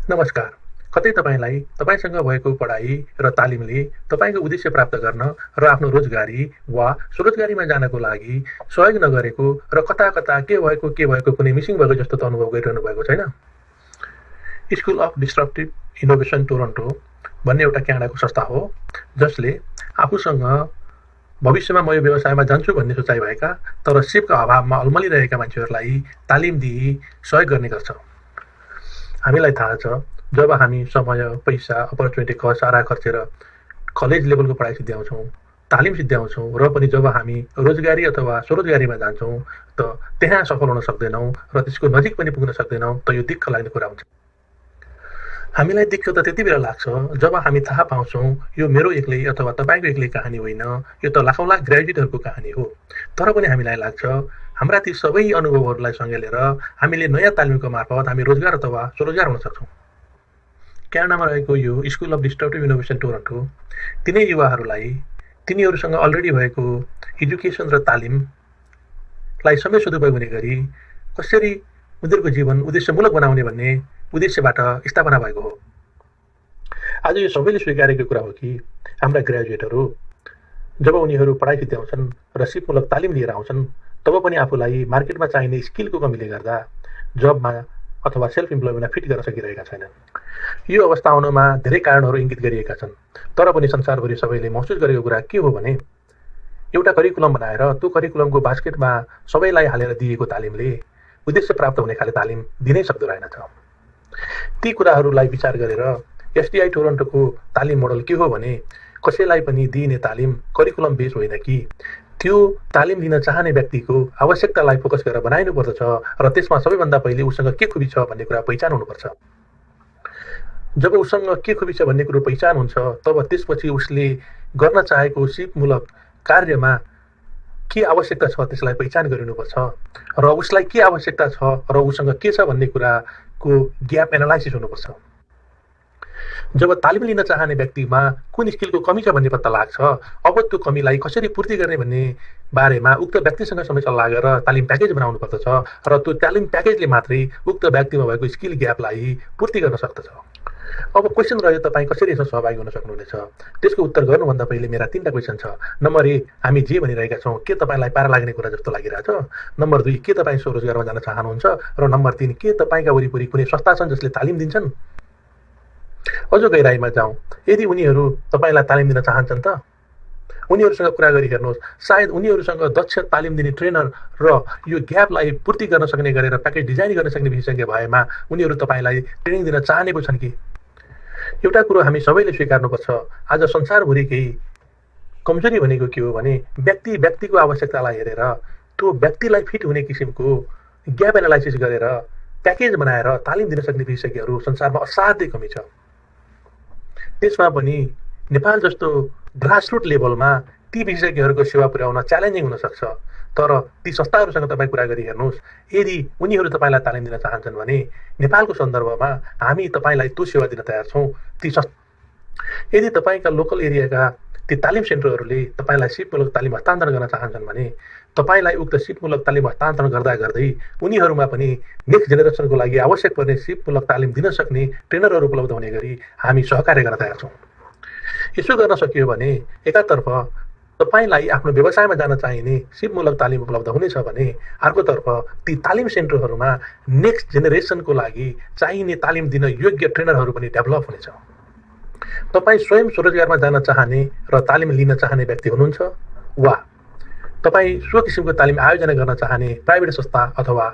नमस्कार। कतै तपाईंलाई तपाईंसँग भएको पढाइ र तालिमले तपाईंको उद्देश्य प्राप्त गर्न र आफ्नो रोजगारी वा स्वरोजगारीमा जानको लागि सहयोग नगरेको र कता-कता के भएको कुनै मिसिङ भएको जस्तो त अनुभव गरिरहनु भएको छैन? School of disruptive innovation Toronto भन्ने एउटा क्यानाडाको संस्था हो, जसले आफूसँग भविष्यमा म यो व्यवसायमा जान्छु भन्ने सोचाइ भएका तर सिपका अभावमा अल्मलिरहेका मान्छेहरूलाई तालिम दिई सहयोग गर्ने गर्छ। हामीलाई थाहा छ, जब हामी समय, पैसा, अपर्च्युनिटी कस्ट सारा खर्चेर कलेज लेभलको पढाइ सिद्ध्याउँछौँ, तालिम सिद्ध्याउँछौँ र पनि जब हामी रोजगारी अथवा स्वरोजगारीमा जान्छौँ त त्यहाँ सफल हुन सक्दैनौँ र त्यसको नजिक पनि पुग्न सक्दैनौँ त यो दिक्क लाग्ने कुरा हुन्छ। हामीलाई दिक्क त त्यति बेला लाग्छ जब हामी थाहा पाउँछौँ यो मेरो एक्लै अथवा तपाईँको एक्लै कहानी होइन, यो त लाखौँ लाख ग्रेजुएटहरूको कहानी हो। तर पनि हामीलाई लाग्छ हाम्रा ती सबै अनुभवहरूलाई सँगै लिएर हामीले नयाँ तालिमको मार्फत हामी रोजगार अथवा स्वरोजगार हुन सक्छौँ। क्यानाडामा रहेको यो school of disruptive innovation Toronto तिनै युवाहरूलाई तिनीहरूसँग अलरेडी भएको एजुकेसन र तालिमलाई समेत सदुपयोग हुने गरी कसरी उनीहरूको जीवन उद्देश्यमूलक बनाउने भन्ने उद्देश्यबाट स्थापना भएको हो। आज यो सबैले स्वीकारेको कुरा हो कि हाम्रा ग्रेजुएटहरू जब उनीहरू पढाइ सिद्ध्याउँछन् र सिपमूलक तालिम लिएर आउँछन् तब पनि आफूलाई मार्केटमा चाहिने स्किलको कमीले गर्दा जबमा अथवा सेल्फ इम्प्लोयमेन्टमा फिट गर्न सकिरहेका छैनन्। यो अवस्था आउनमा धेरै कारणहरू इङ्गित गरिएका छन्, तर पनि संसारभरि सबैले महसुस गरेको कुरा के हो भने एउटा करिकुलम बनाएर त्यो करिकुलमको बास्केटमा सबैलाई हालेर दिएको तालिमले उद्देश्य प्राप्त हुने खाले तालिम दिनै सक्दो रहेनछ। ती कुराहरूलाई विचार गरेर एसटिआई टोरन्टोको तालिम मोडल के हो भने कसैलाई पनि दिइने तालिम करिकुलम बेस होइन कि त्यो तालिम लिन चाहने व्यक्तिको आवश्यकतालाई फोकस गरेर बनाइनुपर्दछ र त्यसमा सबैभन्दा पहिले उसँग के खुबी छ भन्ने कुरा पहिचान हुनुपर्छ। जब उसँग के खुबी छ भन्ने कुरो पहिचान हुन्छ तब त्यसपछि उसले गर्न चाहेको सिपमूलक कार्यमा के आवश्यकता छ त्यसलाई पहिचान गरिनुपर्छ र उसलाई के आवश्यकता छ र उसँग के छ भन्ने कुराको ग्याप एनालाइसिस हुनुपर्छ। जब तालिम लिन चाहने व्यक्तिमा कुन स्किलको कमी छ भन्ने पत्ता लाग्छ, अब त्यो कमीलाई कसरी पूर्ति गर्ने भन्ने बारेमा उक्त व्यक्तिसँग समेत सल्लाह गरेर तालिम प्याकेज बनाउनु पर्दछ र त्यो तालिम प्याकेजले मात्रै उक्त व्यक्तिमा भएको स्किल ग्यापलाई पूर्ति गर्न सक्दछ। अब क्वेसन रह्यो तपाईँ कसरी यसमा सहभागी हुन सक्नुहुनेछ? त्यसको उत्तर गर्नुभन्दा पहिले मेरा 3टा क्वेसन छ। नम्बर 1, हामी जे भनिरहेका छौँ के तपाईँलाई पारा लाग्ने कुरा जस्तो लागिरहेछ? नम्बर 2, के तपाईँ स्वरोजगारमा जान चाहनुहुन्छ? र नम्बर 3, के तपाईँका वरिपरि कुनै संस्था छन् जसले तालिम दिन्छन्? अझ गहिराइमा जाउँ, यदि उनीहरू तपाईँलाई तालिम दिन चाहन्छन् त उनीहरूसँग कुरा गरी हेर्नुहोस्। सायद उनीहरूसँग दक्ष तालिम दिने ट्रेनर र यो ग्यापलाई पूर्ति गर्न सक्ने गरेर प्याकेज डिजाइन गर्न सक्ने विशेषज्ञ भएमा उनीहरू तपाईँलाई ट्रेनिङ दिन चाहने पो छन् कि? एउटा कुरो हामी सबैले स्वीकार्नुपर्छ, आज संसारभरिकै कमजोरी भनेको के हो भने व्यक्तिको आवश्यकतालाई हेरेर त्यो व्यक्तिलाई फिट हुने किसिमको ग्याप एनालाइसिस गरेर प्याकेज बनाएर तालिम दिन सक्ने विशेषज्ञहरू संसारमा असाध्यै कमी छ। त्यसमा पनि नेपाल जस्तो ग्रासरुट लेभलमा ती विशेषज्ञहरूको सेवा पुर्याउन च्यालेन्जिङ हुन सक्छ। तर ती संस्थाहरूसँग तपाईँ कुरा गरी हेर्नुहोस्, यदि उनीहरू तपाईँलाई तालिम दिन चाहन्छन् भने नेपालको सन्दर्भमा हामी तपाईँलाई त्यो सेवा दिन तयार छौँ। यदि तपाईँका लोकल एरियाका ती तालिम सेन्टरहरूले तपाईँलाई सिपमूलक तालिम हस्तान्तरण गर्न चाहन्छन् भने तपाईँलाई उक्त सिपमूलक तालिम हस्तान्तरण गर्दा गर्दै उनीहरूमा पनि नेक्स्ट जेनेरेसनको लागि आवश्यक पर्ने सिपमूलक तालिम दिन सक्ने ट्रेनरहरू उपलब्ध हुने गरी हामी सहकार्य गर्न तयार छौँ। यसो गर्न सकियो भने एकातर्फ तपाईँलाई आफ्नो व्यवसायमा जान चाहिने सिपमूलक तालिम उपलब्ध हुनेछ भने अर्कोतर्फ ती तालिम सेन्टरहरूमा नेक्स्ट जेनेरेसनको लागि चाहिने तालिम दिन योग्य ट्रेनरहरू पनि डेभलप हुनेछ। तपाईँ स्वयं स्वरोजगारमा जान चाहने र तालिम लिन चाहने व्यक्ति हुनुहुन्छ वा तपाईँ सो किसिमको तालिम आयोजना गर्न चाहने प्राइभेट संस्था अथवा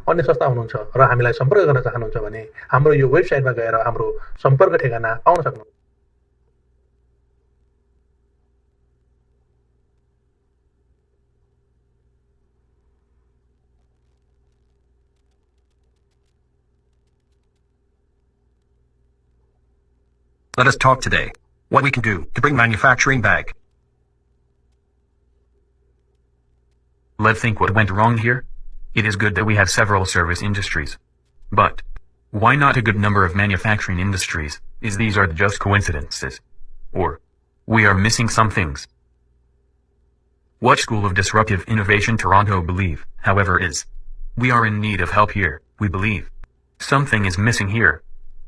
अन्य संस्था हुनुहुन्छ र हामीलाई सम्पर्क गर्न चाहनुहुन्छ भने हाम्रो यो वेबसाइटमा गएर हाम्रो सम्पर्क ठेगाना पाउन सक्नुहुन्छ। Let us talk today. What we can do to bring manufacturing back. Let's think what went wrong here. It is good that we have several service industries. But why not a good number of manufacturing industries? These are just coincidences. Or we are missing some things. What School of Disruptive Innovation Toronto believe, however, is we are in need of help here, we believe. Something is missing here.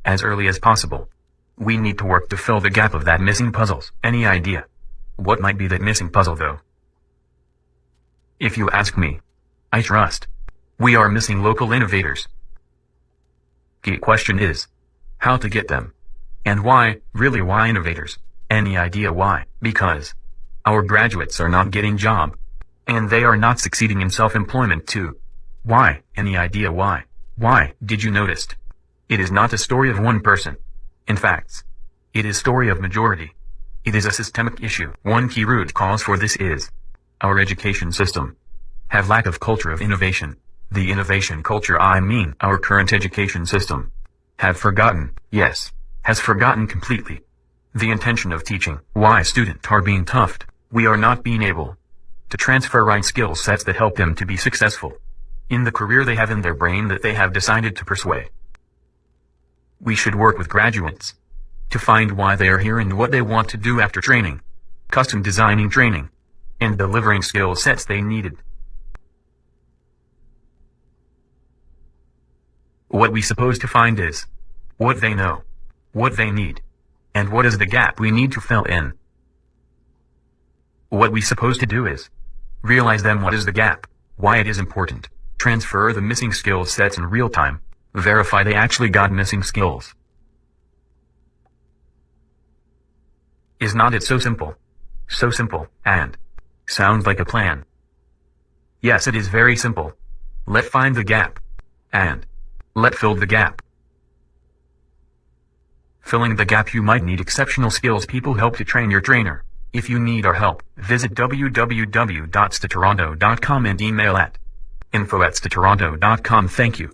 as early as possible. We need to work to fill the gap of that missing puzzles. Any idea? What might be that missing puzzle though? If you ask me, I trust. We are missing local innovators. Key question is, how to get them? And why, really why innovators? Any idea why? Because our graduates are not getting job. And they are not succeeding in self-employment too. Why? Any idea why? Why? Did you notice? It is not a story of one person. In fact, it is story of majority. It is a systemic issue. One key root cause for this is our education system have lack of culture of innovation. The innovation culture, I mean our current education system, have forgotten, yes, has forgotten completely the intention of teaching. Why students are being toughed. We are not being able to transfer right skill sets that help them to be successful in the career they have in their brain that they have decided to pursue. We should work with graduates to find why they are here and what they want to do after training, custom designing training, and delivering skill sets they needed. What we supposed to find is what they know, what they need, and what is the gap we need to fill in. What we supposed to do is realize them what is the gap, why it is important, transfer the missing skill sets in real time, verify they actually got missing skills. Is not it so simple? So simple, and sounds like a plan. Yes, it is very simple. Let find the gap, and let fill the gap. Filling the gap, you might need exceptional skills people help to train your trainer. If you need our help, visit www.statoronto.com and email at info@statoronto.com. Thank you.